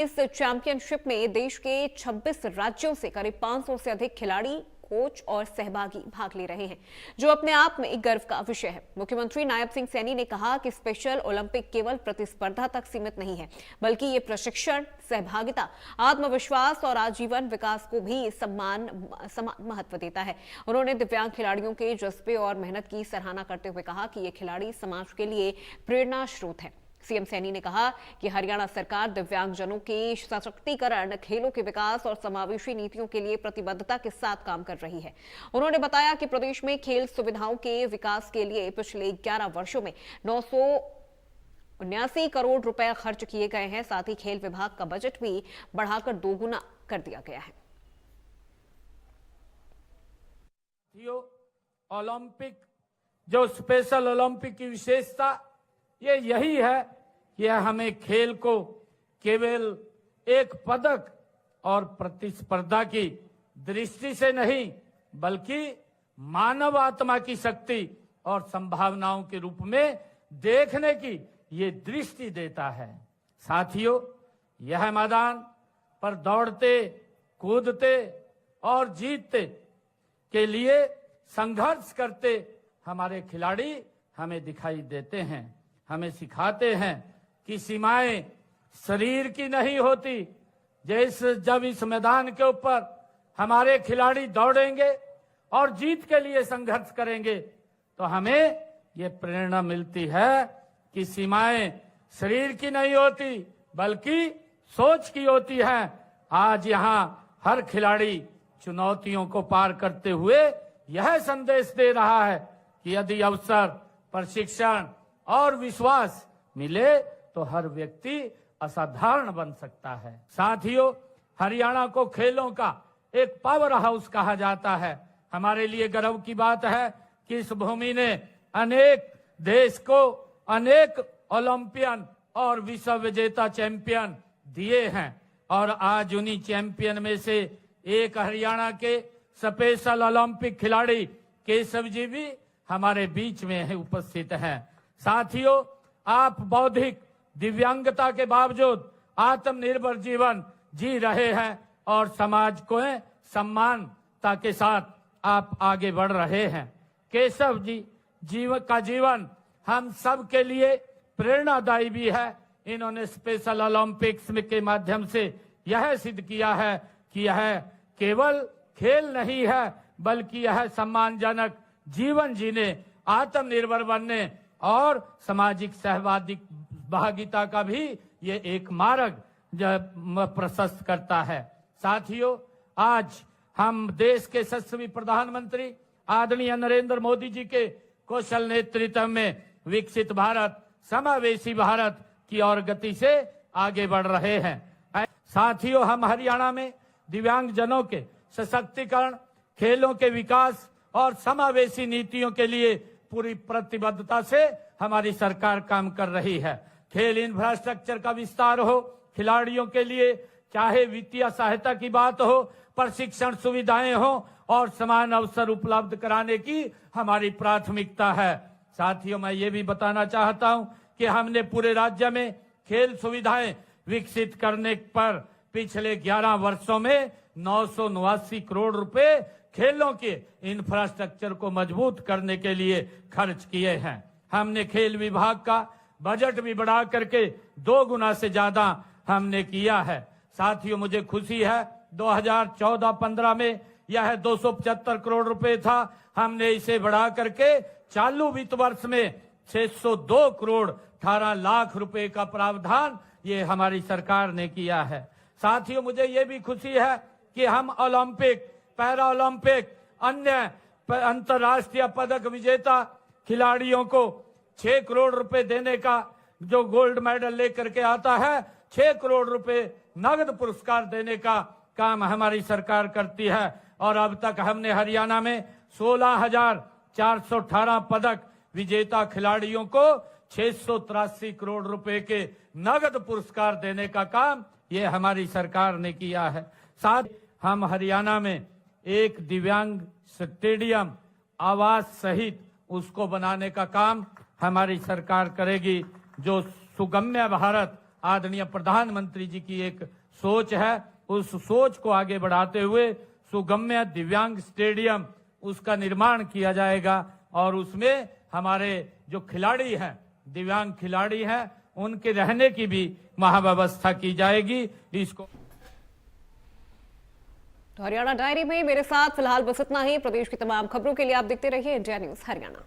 इस चैंपियनशिप में देश के 26 राज्यों से करीब 500 से अधिक खिलाड़ी, कोच और सहभागी भाग ले रहे हैं, जो अपने आप में एक गर्व का विषय है। मुख्यमंत्री नायब सिंह सैनी ने कहा कि स्पेशल ओलंपिक केवल प्रतिस्पर्धा तक सीमित नहीं है, बल्कि ये प्रशिक्षण, सहभागिता, आत्मविश्वास और आजीवन विकास को भी समान महत्व देता है। उन्होंने दिव्यांग खिलाड़ियों के जज्बे और मेहनत की सराहना करते हुए कहा कि ये खिलाड़ी समाज के लिए प्रेरणा स्रोत है। सीएम सैनी ने कहा कि हरियाणा सरकार दिव्यांगजनों के सशक्तिकरण, खेलों के विकास और समावेशी नीतियों के लिए प्रतिबद्धता के साथ काम कर रही है। उन्होंने बताया कि प्रदेश में खेल सुविधाओं के विकास के लिए पिछले 11 वर्षों में 979 करोड़ रुपए खर्च किए गए हैं। साथ ही खेल विभाग का बजट भी बढ़ाकर 2 गुना कर दिया गया है। ओलंपिक, जो स्पेशल ओलंपिक की विशेषता ये यही है कि हमें खेल को केवल एक पदक और प्रतिस्पर्धा की दृष्टि से नहीं, बल्कि मानव आत्मा की शक्ति और संभावनाओं के रूप में देखने की ये दृष्टि देता है। साथियों, यह मैदान पर दौड़ते, कूदते और जीतते के लिए संघर्ष करते हमारे खिलाड़ी हमें दिखाई देते हैं, हमें सिखाते हैं कि सीमाएं शरीर की नहीं होती। जब इस मैदान के ऊपर हमारे खिलाड़ी दौड़ेंगे और जीत के लिए संघर्ष करेंगे, तो हमें ये प्रेरणा मिलती है कि सीमाएं शरीर की नहीं होती, बल्कि सोच की होती है। आज यहाँ हर खिलाड़ी चुनौतियों को पार करते हुए यह संदेश दे रहा है कि यदि अवसर, प्रशिक्षण और विश्वास मिले तो हर व्यक्ति असाधारण बन सकता है। साथियों, हरियाणा को खेलों का एक पावर हाउस कहा जाता है। हमारे लिए गर्व की बात है कि इस भूमि ने अनेक देश को अनेक ओलंपियन और विश्व विजेता चैंपियन दिए हैं, और आज उन्हीं चैंपियन में से एक हरियाणा के स्पेशल ओलंपिक खिलाड़ी केशव जी भी हमारे बीच में उपस्थित हैं। साथियों, आप बौद्धिक दिव्यांगता के बावजूद आत्मनिर्भर जीवन जी रहे हैं और समाज को सम्मानता के साथ आप आगे बढ़ रहे हैं। केशव जी जीवन हम सब के लिए प्रेरणादायी भी है। इन्होंने स्पेशल ओलंपिक्स के माध्यम से यह सिद्ध किया है कि यह केवल खेल नहीं है, बल्कि यह सम्मानजनक जीवन जीने, आत्मनिर्भर बनने और सामाजिक सहभागिता का भी ये एक मार्ग प्रशस्त करता है। साथियों, आज हम देश के यशस्वी प्रधानमंत्री आदरणीय नरेंद्र मोदी जी के कौशल नेतृत्व में विकसित भारत, समावेशी भारत की ओर गति से आगे बढ़ रहे हैं। साथियों, हम हरियाणा में दिव्यांगजनों के सशक्तिकरण, खेलों के विकास और समावेशी नीतियों के लिए पूरी प्रतिबद्धता से हमारी सरकार काम कर रही है। खेल इंफ्रास्ट्रक्चर का विस्तार हो, खिलाड़ियों के लिए चाहे वित्तीय सहायता की बात हो, प्रशिक्षण सुविधाएं हो और समान अवसर उपलब्ध कराने की हमारी प्राथमिकता है। साथियों, मैं ये भी बताना चाहता हूं कि हमने पूरे राज्य में खेल सुविधाएं विकसित करने पर पिछले 11 वर्षों में 979 करोड़ रुपए खेलों के इंफ्रास्ट्रक्चर को मजबूत करने के लिए खर्च किए हैं। हमने खेल विभाग का बजट भी बढ़ा करके 2 गुना से ज्यादा हमने किया है। साथियों, मुझे खुशी है 2014-15 में यह 275 करोड़ रुपए था। हमने इसे बढ़ा करके चालू वित्त वर्ष में 602 करोड़ 18 लाख रुपए का प्रावधान ये हमारी सरकार ने किया है। साथियों, मुझे ये भी खुशी है कि हम ओलंपिक, पैरा ओलंपिक, अन्य अंतर्राष्ट्रीय पदक विजेता खिलाड़ियों को 6 करोड़ रुपए देने का, जो गोल्ड मेडल लेकर के आता है, 6 करोड़ रुपए नगद पुरस्कार देने का काम हमारी सरकार करती है। और अब तक हमने हरियाणा में 16,418 पदक विजेता खिलाड़ियों को 683 करोड़ रुपए के नगद पुरस्कार देने का काम ये हमारी सरकार ने किया है। साथ हम हरियाणा में एक दिव्यांग स्टेडियम, आवास सहित उसको बनाने का काम हमारी सरकार करेगी, जो सुगम्य भारत आदरणीय प्रधानमंत्री जी की एक सोच है। उस सोच को आगे बढ़ाते हुए सुगम्य दिव्यांग स्टेडियम उसका निर्माण किया जाएगा और उसमें हमारे जो खिलाड़ी हैं, दिव्यांग खिलाड़ी हैं, उनके रहने की भी महाव्यवस्था की जाएगी। इसको तो हरियाणा डायरी में मेरे साथ फिलहाल बस इतना ही। प्रदेश की तमाम खबरों के लिए आप देखते रहिए इंडिया न्यूज हरियाणा।